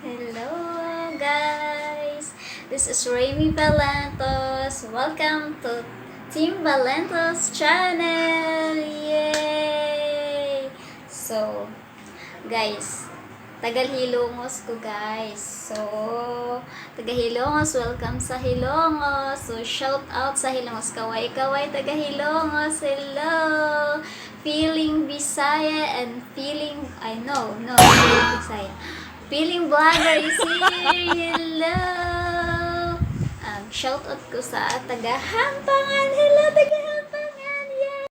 Hello guys! This is Raimi Valentos. Welcome to Team Valentos channel! Yay! So, guys, tagal Hilongos ko guys. So, taga Hilongos, welcome sa Hilongos. So, shout out sa Hilongos. Kaway-kaway taga Hilongos. Hello! Feeling Bisaya and feeling, feeling Bisaya. Feeling vlogger is here. Hello! Shout out ko sa taga Hampangan. Hello, taga Hampangan. Yay!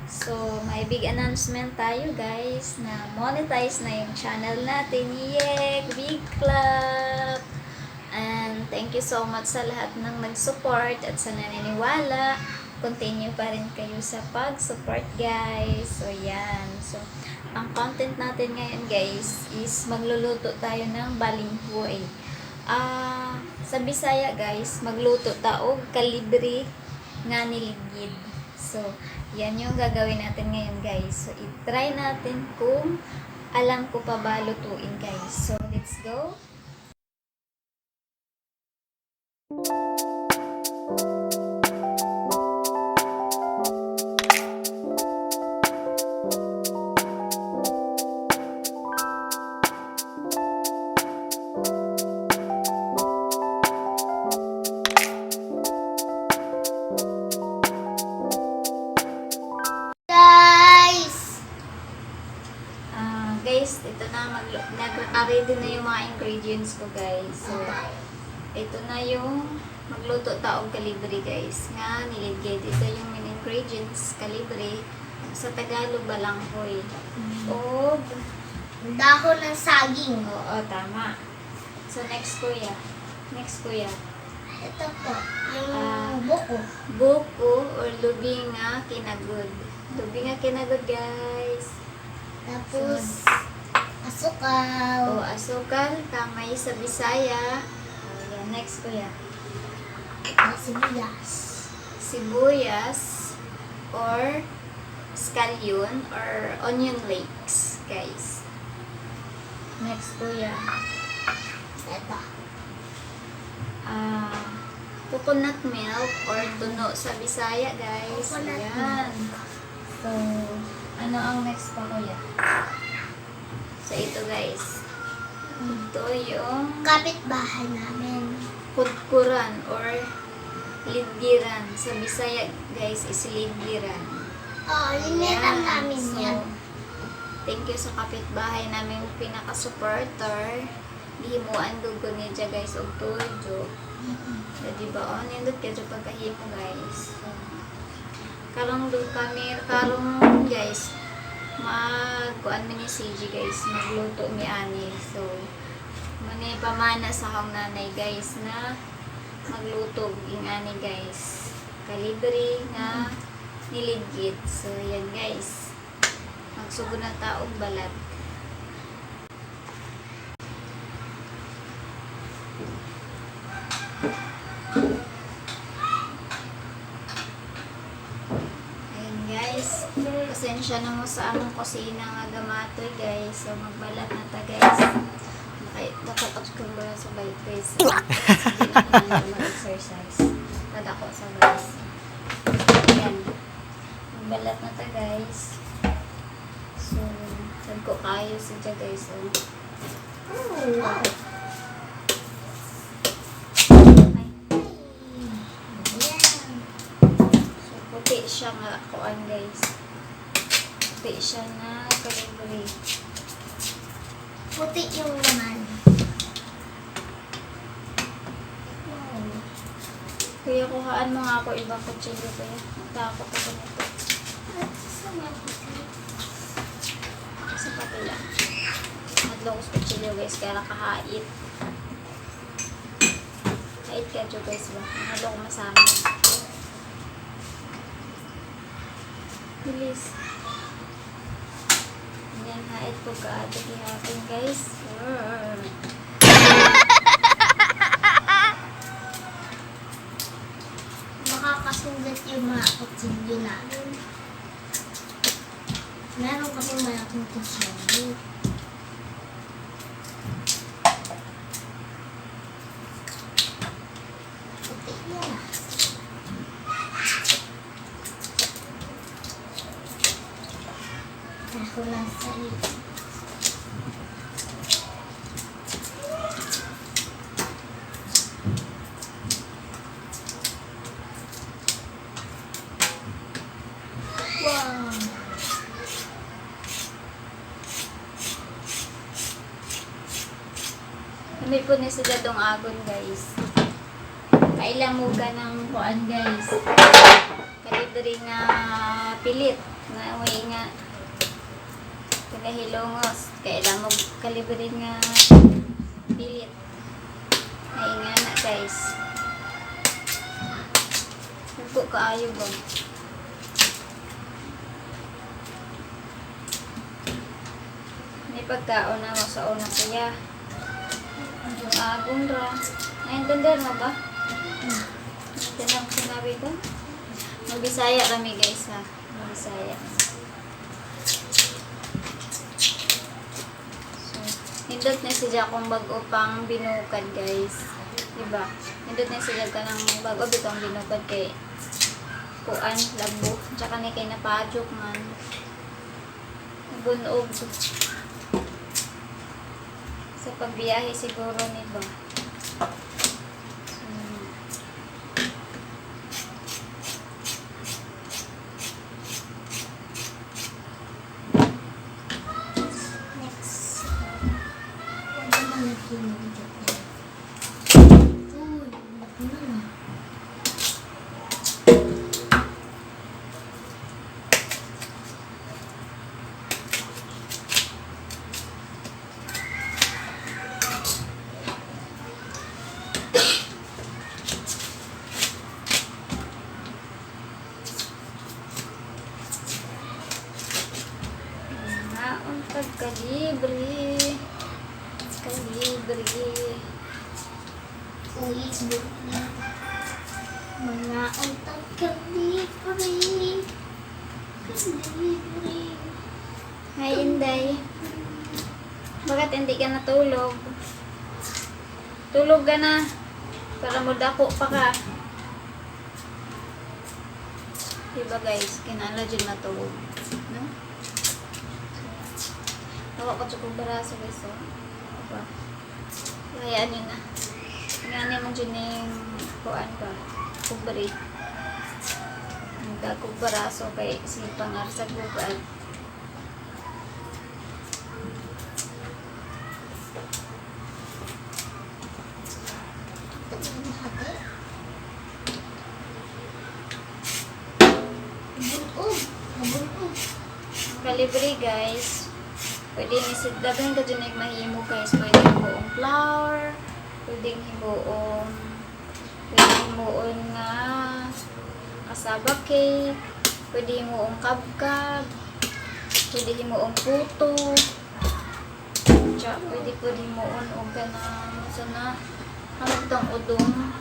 So, may big announcement tayo guys na monetize na yung channel natin. Yay! Big clap! And thank you so much sa lahat ng nag-support at sa naniniwala. Continue pa rin kayo sa pag-support guys. So, yan. So, ang content natin ngayon guys is magluluto tayo ng balinghoy. Sa Bisaya guys, magluto taog kalibre nga niligid. So, yan yung gagawin natin ngayon guys. So, i-try natin kung alam ko pa ba lutuin guys. So, let's go. Guys, ito na, nag-ready na yung mga ingredients ko guys. So, ito na yung magluto taong kalibre guys. Nga, niligid. Ito yung main ingredients, kalibre. Sa Tagalog, balanghoy. O, Dahon ng saging. oo, tama. So, next kuya. Ito po, yung buko. Buko or lubinga kinagod. Lubinga kinagod guys. Tapos, asukal. O, asukal, kamay sa Bisaya. Ayan, next kuya. Sibuyas. Sibuyas or scallion or onion flakes, guys. Next kuya. Ito. Coconut milk or tuno sa Bisaya, guys. Coconut Ayan. So, ano ang next pa kuya? So, ito guys. Ito yung Kapitbahay namin. kudkuran or lidgiran. Sa Bisaya, guys, is lidgiran. Oo, linitan Ayan. namin So, yan. thank you sa kapitbahay namin pinaka-supporter. Gihimuan dugo niya guys og tuyo. So, diba? O, nindot ka dyan pagkahimo guys. So, karong guys, magkuan mi ni CG guys, magluto mi ani. So, mani pamana sa akong nanay guys na magluto ing ani guys. Kalibre nga niligid. So, yan guys. Magsugod na taog balat. Ayan guys. Pasensya na mo sa among kusina nga gamatoy guys. So, magbalat na ta guys. Nakatapos ko ba sa bike guys. Hindi na mag-exercise. Nadako sa guys. Ayan. Magbalat na ta guys. So, saan ko kayo siya guys. Oh. Ay. So, puti siya nga kuan guys. Puti siya na kalibre. Puti yung laman. Kuya, kuhaan mo nga ako ibang kutsilyo, kuya. Takot ako nito. Sa patila. Madlong kutsilyo, guys. Kaya nakahait. Hait ka dyo, guys. Ba? Madlong masama. Bilis. Yan, hait ko ka. Hati-hatin, guys. Makakasugat yung mga kutsilyo namin. Meron kami malaking kutsilyo. Puti na. Ako lang sa iyo. Wow! Kami po ni sila dong agon, guys. Kailang mo ka ng kuan, guys. Kalibre nga pilit. Na uwi nga. Pinahilongos. Kailang mo kalibre nga pilit. Ay nga na, guys. Huwag kaayo ba? May pagkaon na mo sa una kuya. Yung agong ra. Naintindihan mo ba? Ito lang sinabi ko. Magbisaya kami, guys, ha. Magbisaya. So, hindot na siya kung bago pang binukad, guys. Diba? Hindot na siya ka ng bago bitong binukad kay kuan, labo. Tsaka ni kay napadyok man. Bunog. Sa pagbiyahe siguro ni ba? Next. Ano naman nakinigit niya? Uy, laki na na. Naon pagkalibre. Kalibre. Uy, isbuk na. Mga untag kalipari. Kalipari. Hi, Inday. Bakit hindi ka natulog? Tulog ka na. Para mo dako pa ka. Diba, guys? Kinala dyan natulog. No? Tawa ko tsukong baraso, guys. Oh. Diba? Hayaan nyo na. Ngayon mo dyan yung kuan ba? Kubari. Ang dagkog baraso kay sipangar sa gubat. Ito ba yung hati? Nabunog. Nabunog. Kalibre, guys. Pwede ni dagan ka dyan yung mahimo, guys. Pwede himuong flour. Pwede himuong nga kasaba cake. Pwede himuong kabkab. Pwede himuong puto. Tsaka pwede himuong o ganang sana. Ano itong udong.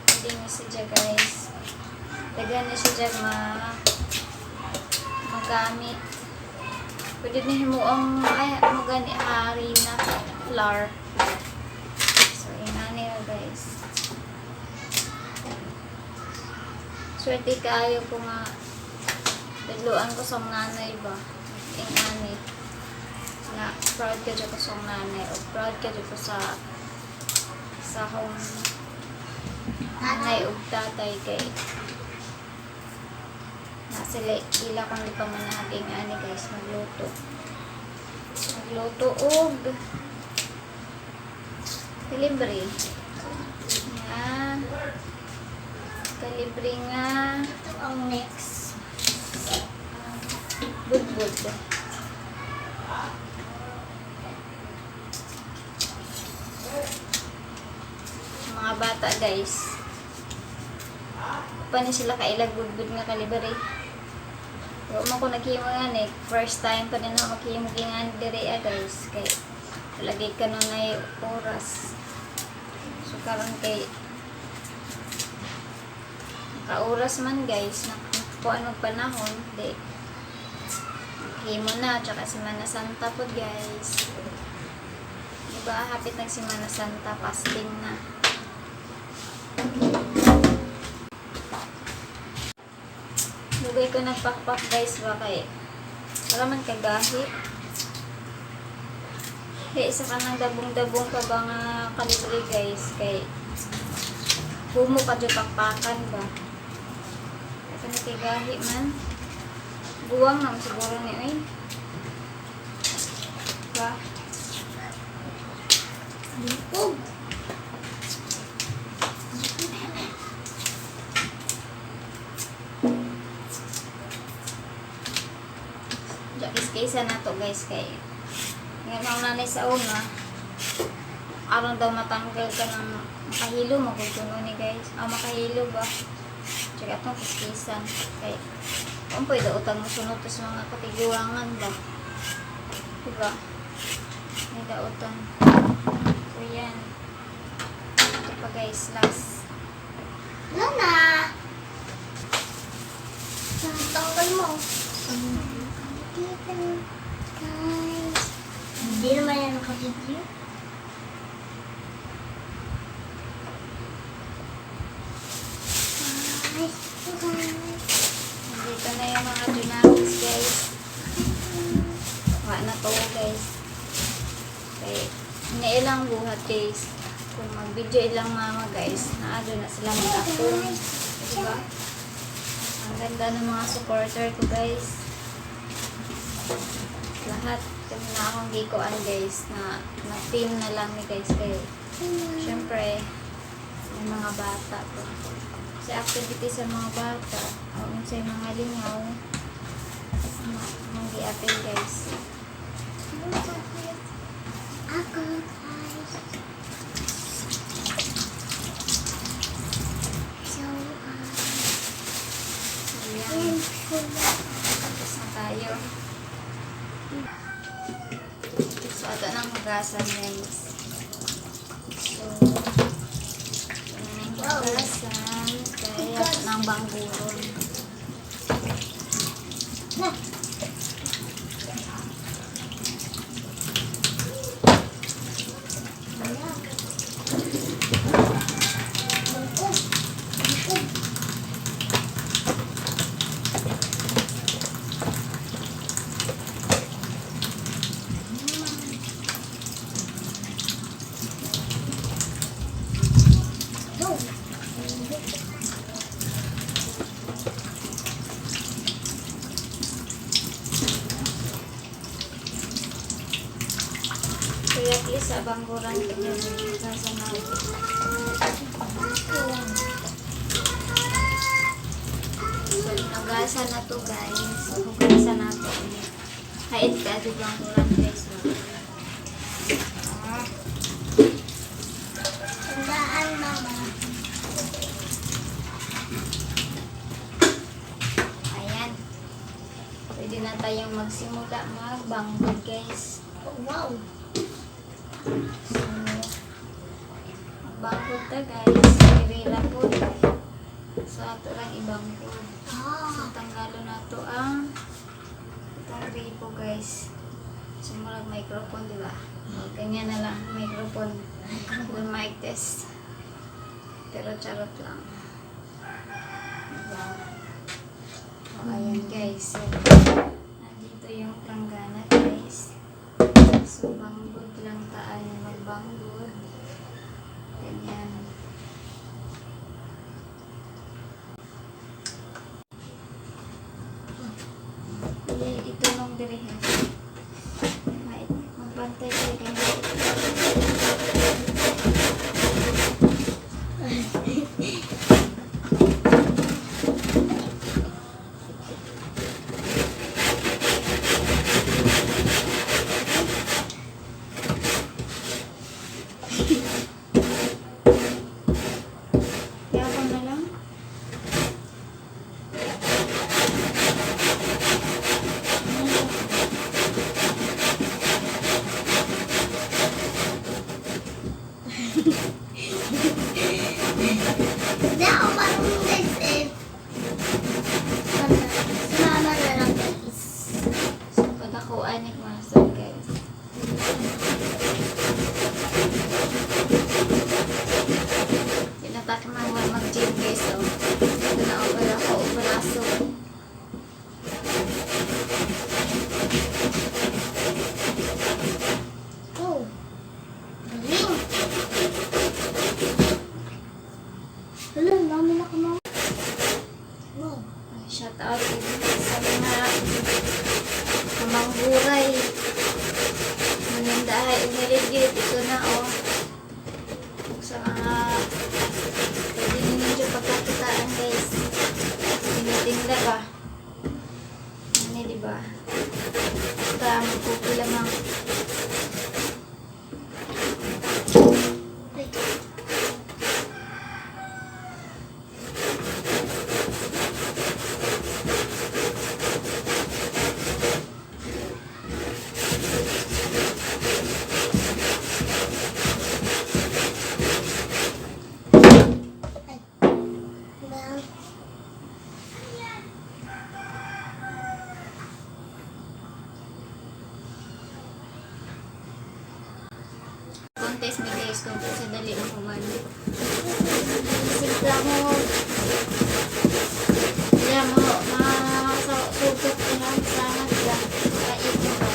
Pwede ni siya, guys. Dagan na siya dyan magamit. Pwede na himuang magani harina flour. So, inani na, guys. Swerte kayo ko nga dagluan ko sa nanay ba. Ingani. Na proud ka dyan ko sa nanay o proud ka dyan ko sa akong nanay o tatay kay sila ila kung di pa man naging ani, guys, magluto og delivery yan. Kalibre nga Ito ang next. budbud. Mga bata guys. Paano sila kailag budbud nga kalibre? Huwag mo ko naghimo nga eh. First time pa din ako maghimo nga dire guys. Kay lagi ka nun ay oras. So karon kay kauras man guys. Kung anong panahon. Di. Maghimo na. Tsaka Semana Santa po guys. Diba? Hapit ng Semana Santa. Fasting na. Lugay ko nagpakpak guys ba kay para man kagahi. Kaya isa ka ng dabong-dabong ka ba nga kalibre guys kay humo ka dyan pakpakan ba. Kasi nakagahi man. Buwang naman siguro ni oy. Ba? Lipog. Kaysa na to guys kay ngayon ang nanay sa una aron daw matanggal ka ng makahilo mo kung tuno ni guys makahilo ba tsaka itong kiskisan kay kung pwede utang mo sunod sa mga katiguangan ba diba may dautan so yan ito pa guys last Lana! Tanggal mo. Guys. Hindi naman yan nakapidyo. Guys. dito na yung mga dynamics guys wala na to guys kaya ilang buhat guys kung mag video ilang mama guys naado na sila mag-upload diba ang ganda ng mga supporter ko guys lahat kami na akong gikuan guys na team na lang ni guys kayo syempre may mga bata po sa activity sa mga bata o sa mga lingaw mga gi-apil guys Ako, guys. So, ayan tapos na tayo so ito ng hugasan guys so ito na yung hugasan kaya ito ng bangguron na. kaya at least sa bangguran ko dyan nasa natin so hinugasan na to guys so hugasan na to ulit hait ka di bangguran guys Tandaan, mama. ayan pwede na tayong magsimula magbanggod guys Oh, wow. so magbanggod ta guys irira po so ato lang ibanggod so tanggalo na to ang itong gripo guys sumulag microphone diba ganyan na lang microphone yung mic test pero charot lang diba o ayan guys so nandito yung planggana guys so banggod lang taan magbanggod ganyan ito nung dirihin magbantay kayo ganyan Dahil umiligid, ito na oh. Sa mga pwede ninyo pagkakitaan guys. Tinitinda ka. Ano diba? Basta magpupo lamang. Ay. Well, Contest me guys kung sa dali ang kumano. sigla mo. Kaya mo, sugat ko lang sana sila. Kait mo ba?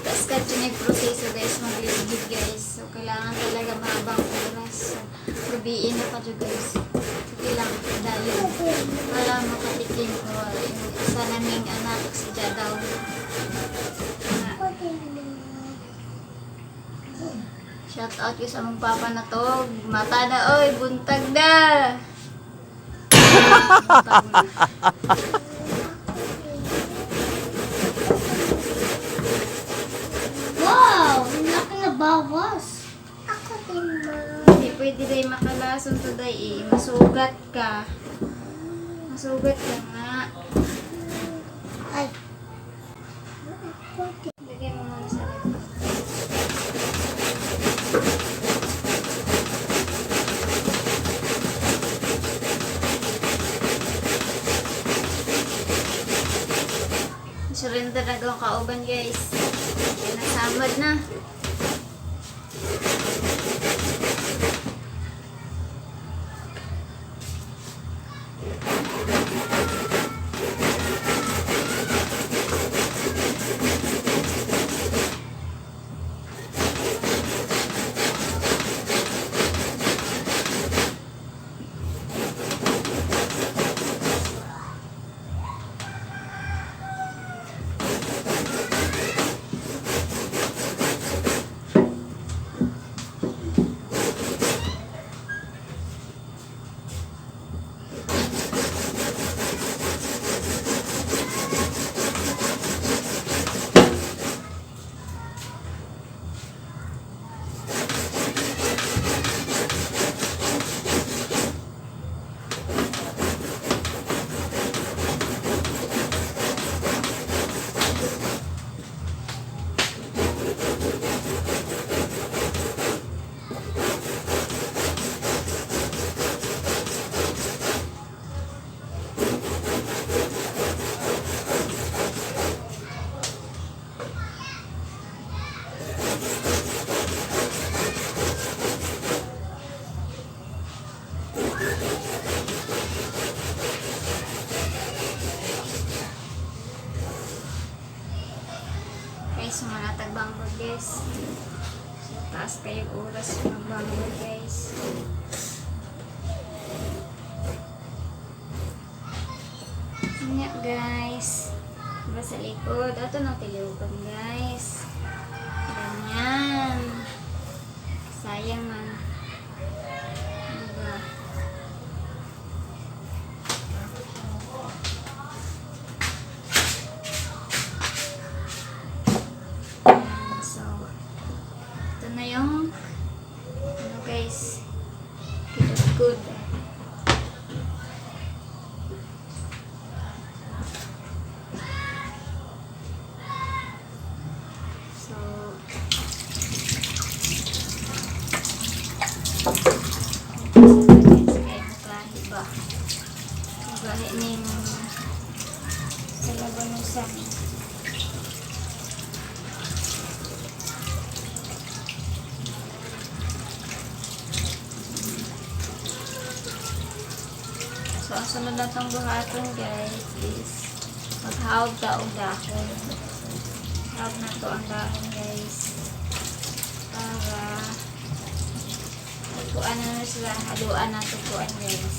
Tapos ka proseso guys, mag-ligid guys. So, kailangan talaga mahabang oras. So, gabiin na pa dyan guys. Sige lang, dali. Para makatikim ko yung isa naming anak si Jadaw. Shout out ko sa mong papa na to. Mata na, oy, buntag na. Buntag na. Wow! Ang laki na bawas. Ako din, ma. Hindi pwede day makalason to day eh. Masugat ka. Masugat ka nga. Ay. Lagyan mo muna sa rep. Surrender na gawang kauban guys. Yan, nasamad na. Guys, mga tagbangbag guys. So, taas kayong oras magbangbag guys. Nga guys. Diba sa likod? Ito na tiliugan guys. Ganyan. Sayang man. Diba? Ayan, so, ito na yung ano guys. Good. So, lahi ning sa labanusan. So, ang sunod na itong buhaton guys is maghawag taong dahon. Hawag na to ang dahon guys. Para kuan na sila, haluan na to kuan guys.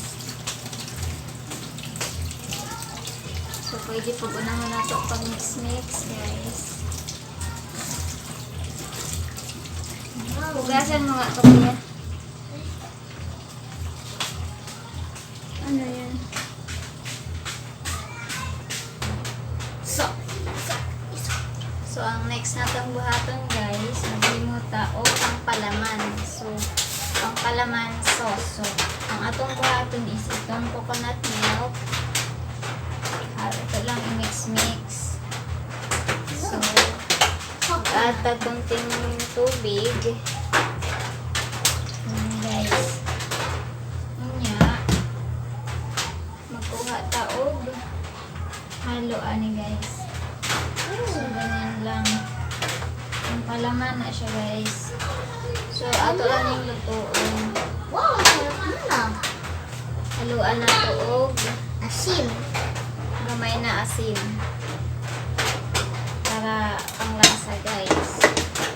So, pwede po unahan na ito pag mix-mix, guys. Hugasan mo nga ito, kuya. Ano yan? So, ang next natang buhaton, guys, naglimuta o ang palaman. So, ang palaman sauce. So, ang atong buhaton is itong coconut milk. Ito lang i-mix-mix. So, add tag konting tubig. Guys. Unya. Magkuha taog. Halo ani guys. So, ganyan lang. Ang palaman na siya guys. So, ato lang yung lutuon. Wow, sarap na. Haluan na tuog. Asin. Gamay na asin. Para panglasa guys.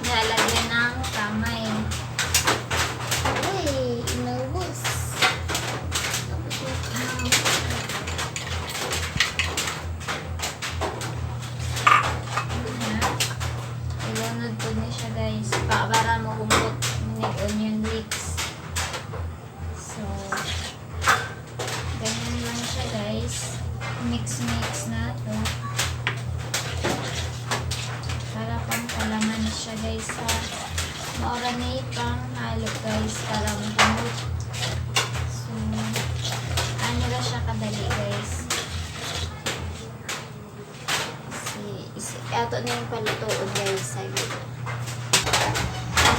Nilalagyan ng kamay. Uy, inubos. Ilunod po niya siya guys. Para mo humot ng onion leeks. So, ganyan lang siya guys. Mix na to. Para pang palaman siya guys sa maura na ipang halo guys para mahumot. So, ano na siya kadali guys. Ato na yung palutoon guys. Saglit.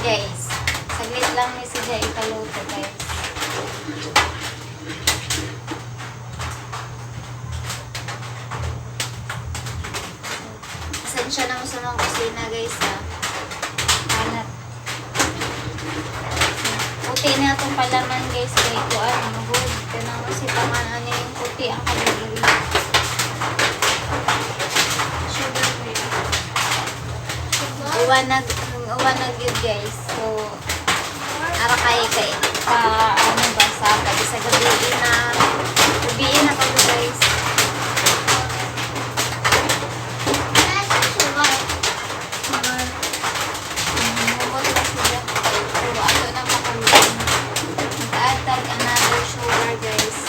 Guys, saglit lang ni siya ipaluto guys. Pasensya na mo sa mga kusina guys ha. Hanap. Puti na itong palaman guys. Kaya ito ano, good. Kanang kasi taman ano yung puti ang kalagay. Uwanag yun guys. So, ara kay ano ba sa pwede sa gabiin na kami guys. Mumot na sila. So, ato na makaluin. Mag-add another sugar guys.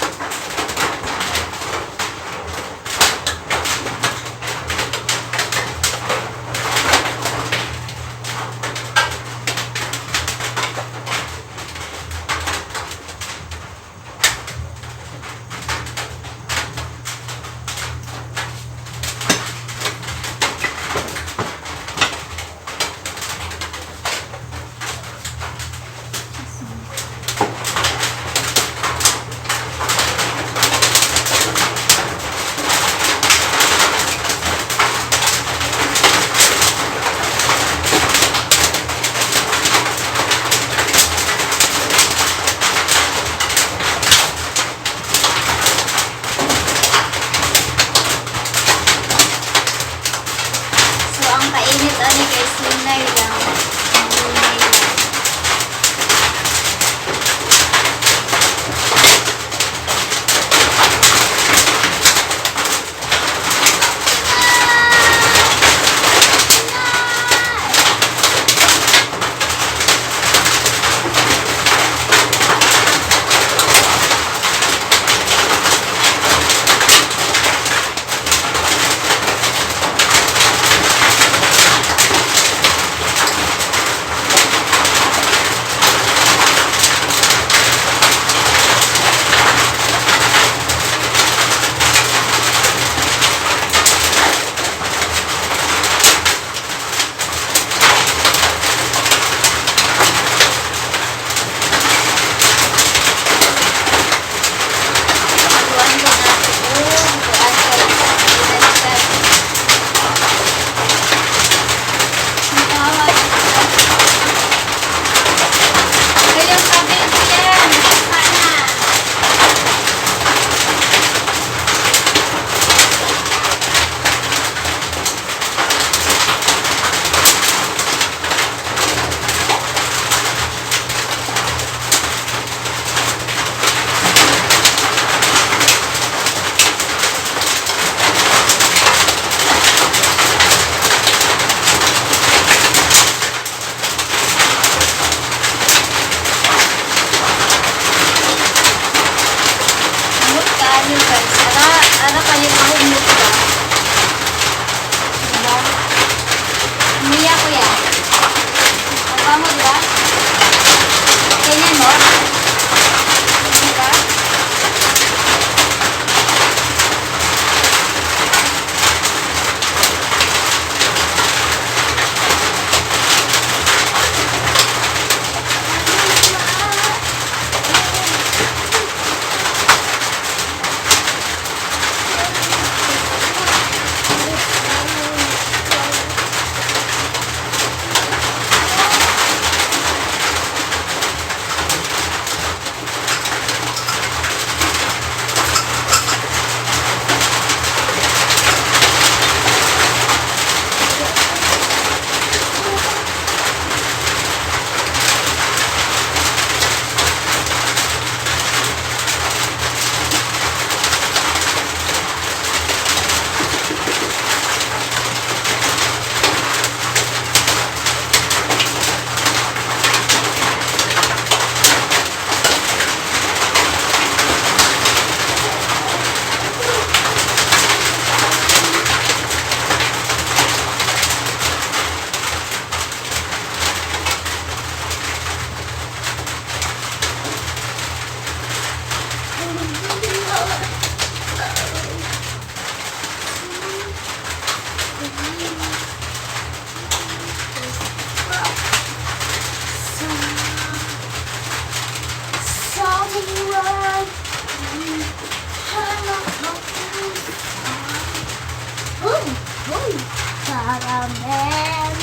Uy! Caramel!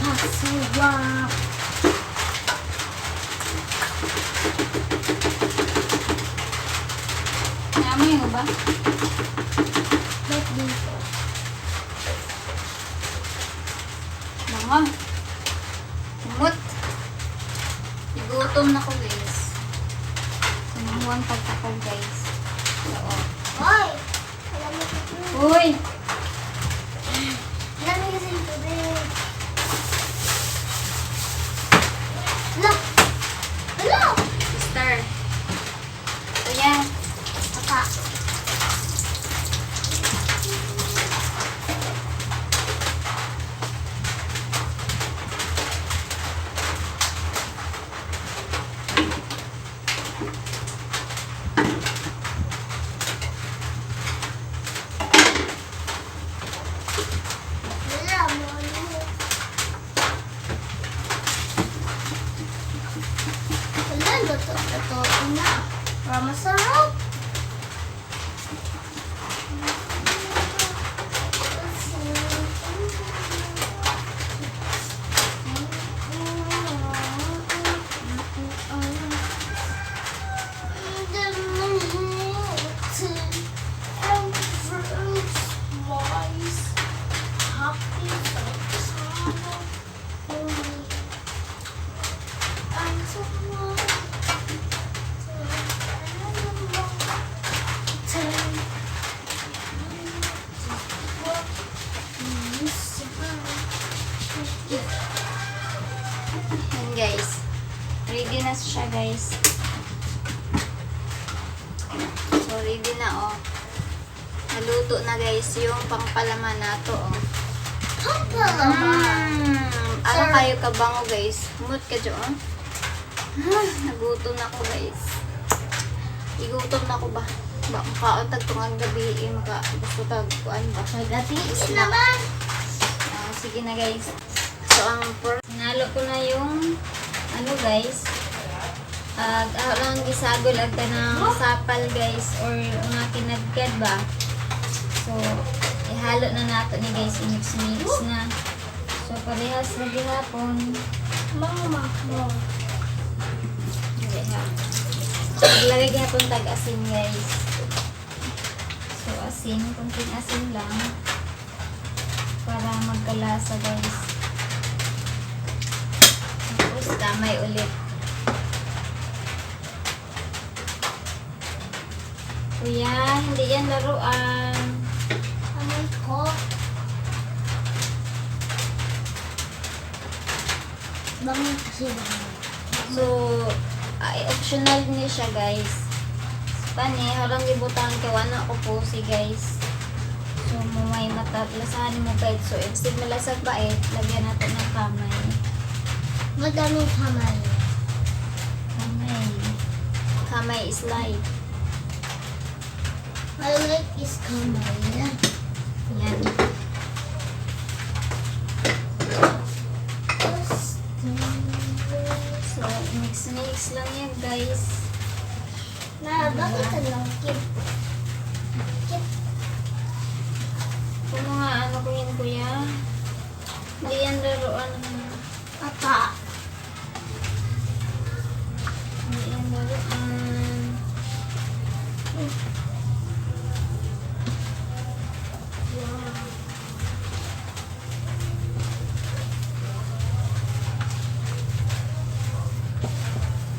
Pasawak! Namoy mo ba? Ba't dito? Mga. Umot. Igutom na ko guys. Sinamuang pagtakaw guys. Oo. Hoy! Alam mo ito. Uy! Alam mo kasi ito din. Hala! Hala! Sister. Ito yan. Papa. Wala mo. Wala, luto na. Para masarap. Yan guys. Ready na siya guys. So ready na oh. Naluto na guys yung pangpalaman na to oh. Ano kayo kabango guys? Humot ka dyan. Nagutom na ako guys. Igutom na ako ba? Makaon tagtungang gabi gusto tagkuan ba? Nagatiis naman. Sige na guys. So ang nalo ko na yung ano guys. Lang gisagol ag ng sapal guys or mga kinagkad ba. So ihalo na nato ni guys, i-mix na. So parehas na gihapon. Mama mo. So ilagay gihapon tag asin guys. So asin, kunting asin lang para magkalasa guys. Tapos damay ulit. Kuya, hindi yan laruan. Amoy ko. Bangon kasi bangon. So, optional niya siya guys. Pani, harang gibutan kay wala ko po si guys. So, may matalasahan mo guys. So, instead malasag bait, lagyan natin ng kamay. Madaming kamay. Kamay. Kamay is life. I like is kamay. Yan. So, mix lang yan guys. Bakit lang kip? Kip. Kung mga ano ko yan kuya. Hindi yan laruan. Papa. Hindi yan laruan.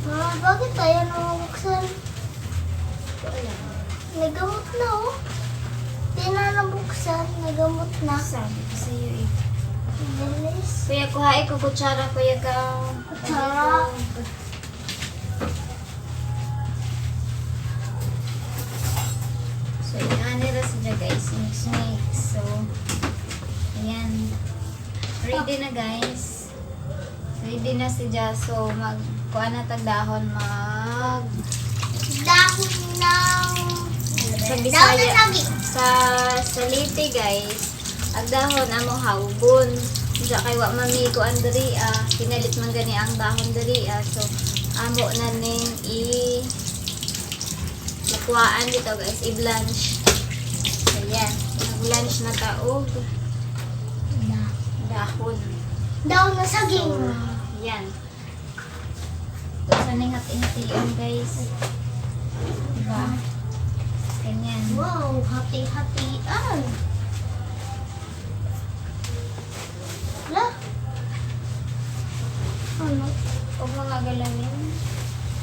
Mama, bakit tayo nabuksan? Wala. Nagamot na oh. Di na nabuksan. Nagamot na. Sabi ko sa'yo eh. Bilis. Kuya, kuhain ko kutsara, kuya ka. Kutsara. So, i-anira siya guys. Mix. So, ayan. Ready na guys. Ready na siya. So, kuha na tagdahon Dahon ng... sa Dahon Bisaya. ng sabi. Sa Leyte guys, agdahon amo hawgon. Diya kay wa mami ko andria, pinalit man gani ang dahon dria. So amo na ning ikuhaan dito guys, i-blanch. Ayan, lunch na taog. Na. Dahon. Daw na saging. Yan. Ito sa ningat-intian guys. Diba? Ganyan. Wow, hati-hatian. La. Ano? Huwag mga galawin.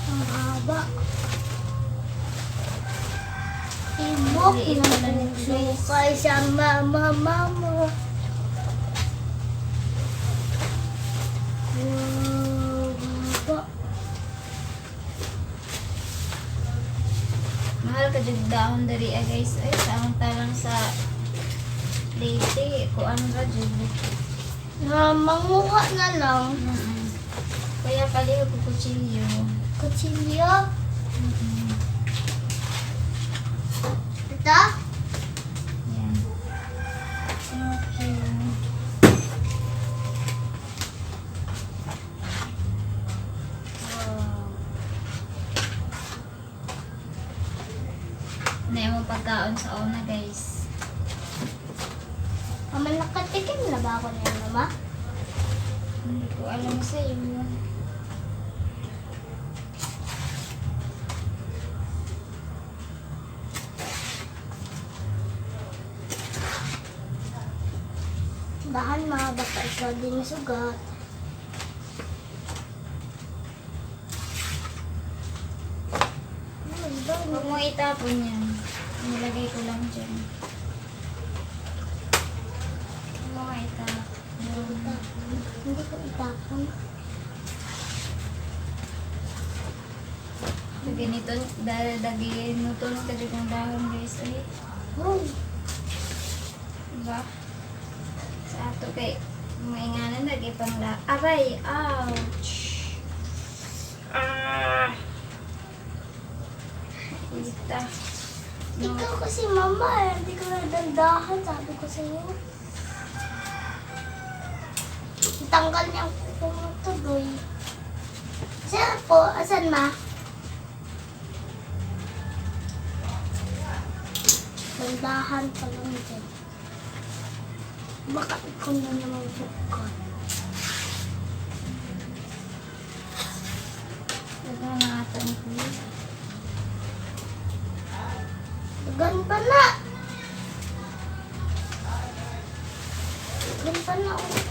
Ang haba. Tibok Liit na pala nito, guys. sukay sa mama. Wow, haba. Mahal ka dyan dahon dari guys. Ay, samantalang sa late. Kung ano ka dyan. Manguha na lang. Kaya pala yung kutsilyo. Kutsilyo. Ito? Yan. Thank you. Wow. Na yung pagkaon sa una guys. Mama, nakatikim na ba ako niya, mama? Hindi ko alam sa iyo. Dahan mga baka isa din sugat. Huwag mo itapon yan. Nilagay ko lang dyan. Huwag mo itapon. Hindi ko itapon. So, ganito, dadagin mo ito ng kadyang dahon guys. Ulit. Oh, Diba? Sa ato kay mainganan lagi pang aray! Ouch! Ah! Ita. No. ikaw kasi mama, hindi ko na dandahan, sabi ko sa iyo. Tanggal niya ang kuko mo tuloy. Saan po? Asan ma? Dandahan pa lang dyan. Baka ikaw na naman sukat. Diba natin please? Gan pa na! Gan pa na. Oh.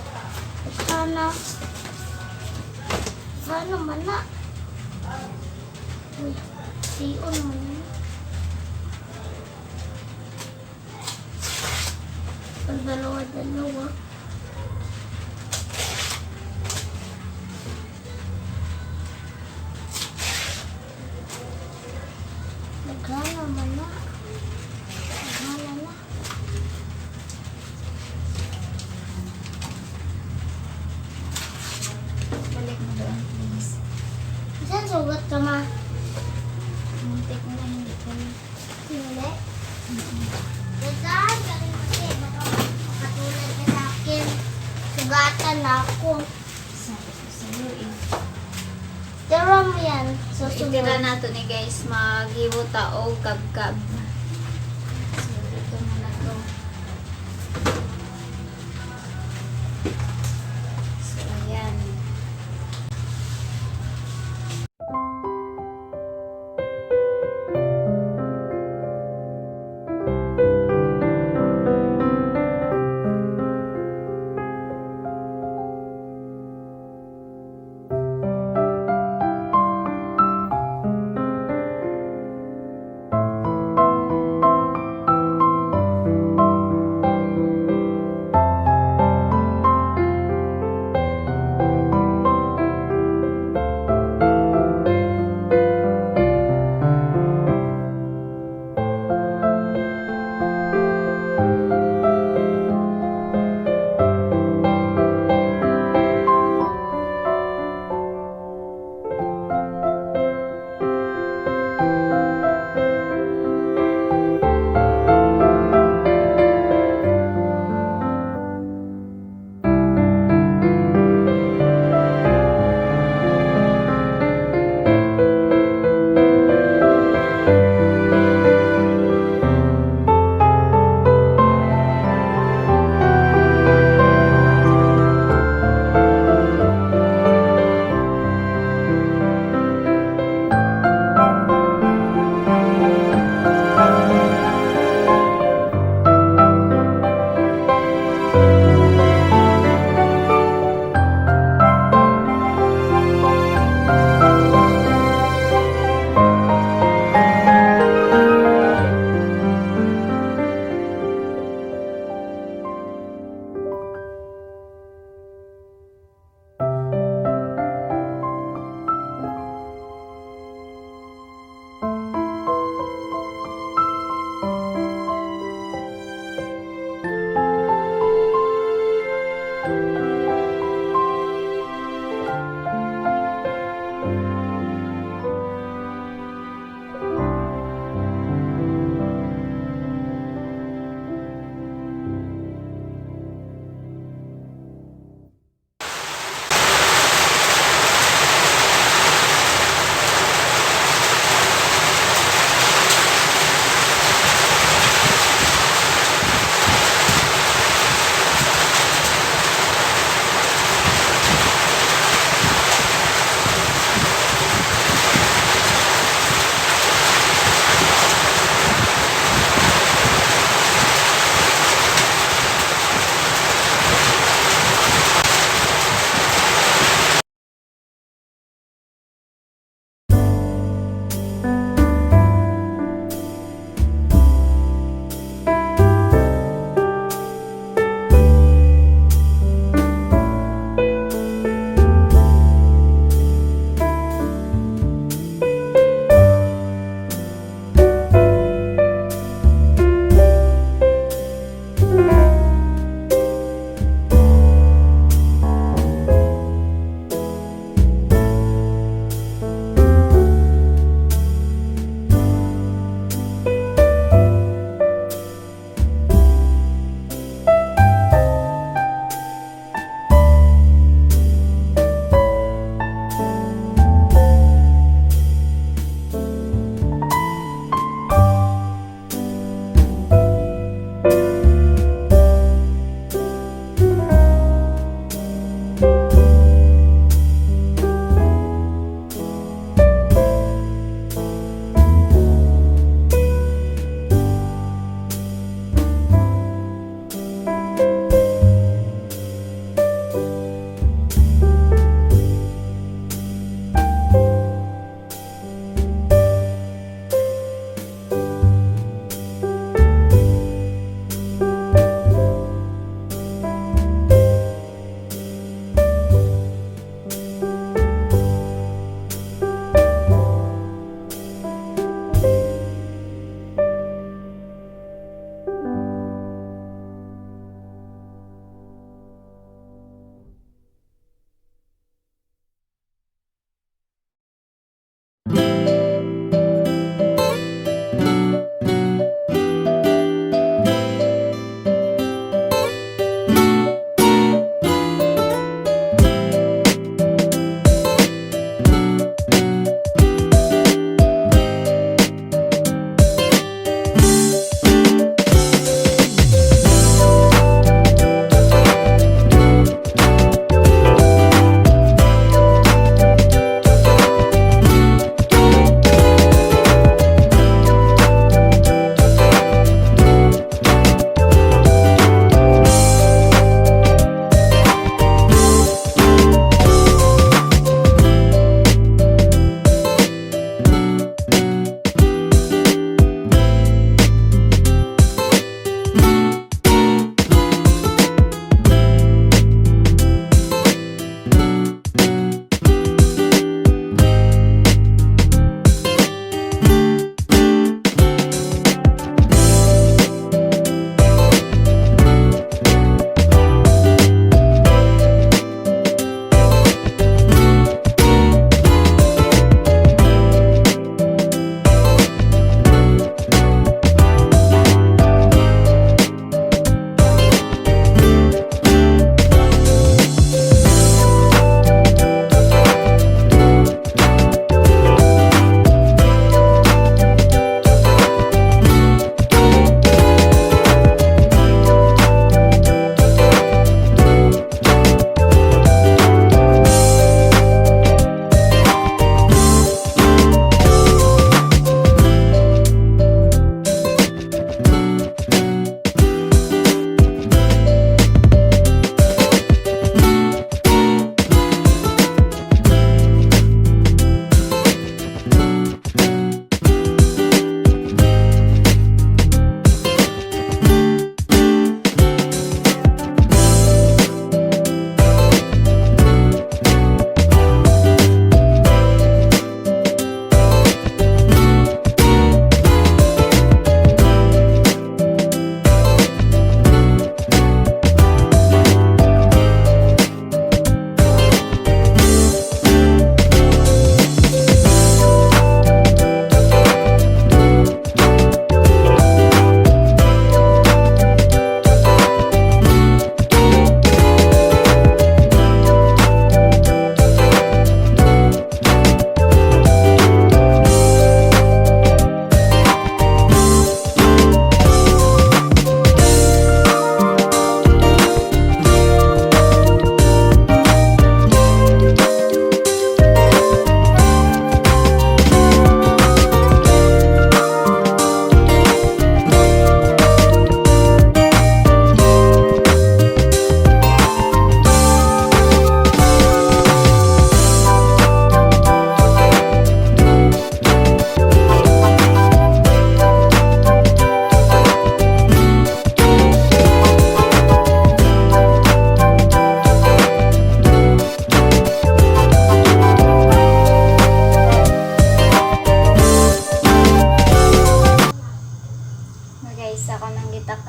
Sana. Sana man na. Uy, siyon man na. Ang dalawa-dalawa. Nagana man na. Nagana na. Balik mo doon please. Saan sugat ka ma? Muntik mo na hindi ko. Hindi. Nagdahan ka rin kasi. Baka makatulad ka sa akin. Sugatan ako. Sabi ko sa'yo eh. Tira mo yan. Susunod. Itira nato ni guys magiwo tao kagkab. So dito mo na to. So ayan.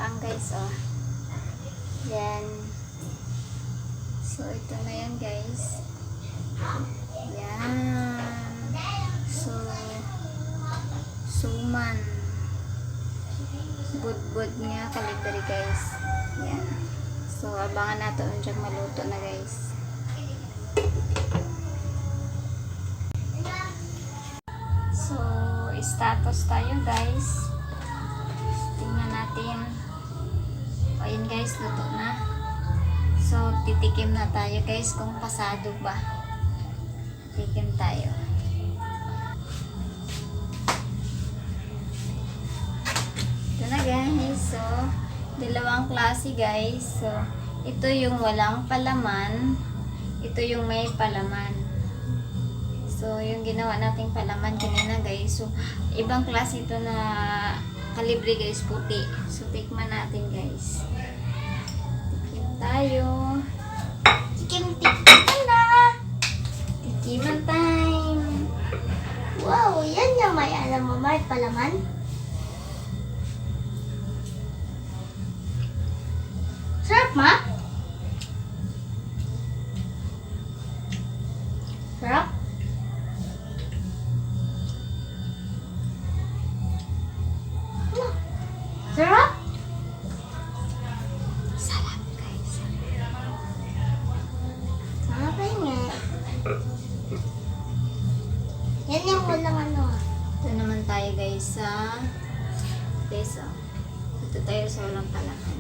lang guys, oh. Yan. So, ito na yan guys. Yan. So, suman. Budbud nga kalibre guys. Yan. So, abangan natin dyan maluto na guys. So, status tayo guys. Tingnan natin. O, yun guys, luto na. So, titikim na tayo guys kung pasado ba. Tikim tayo. Ito na guys. So, dalawang klase guys. So, ito yung walang palaman. Ito yung may palaman. So, yung ginawa nating palaman kanina guys. So, ibang klase ito na kalibre guys, puti. So, tikman natin guys. Tikim tayo. Tikim-tikim na. Tikiman time. Wow, yan yung may alam mo, may palaman. Sarap, ma? Sarap? Sarap? Sarap guys. Sarap nga. Yan yung walang ano. Ito naman tayo guys sa peso. Ito tayo sa walang palaman.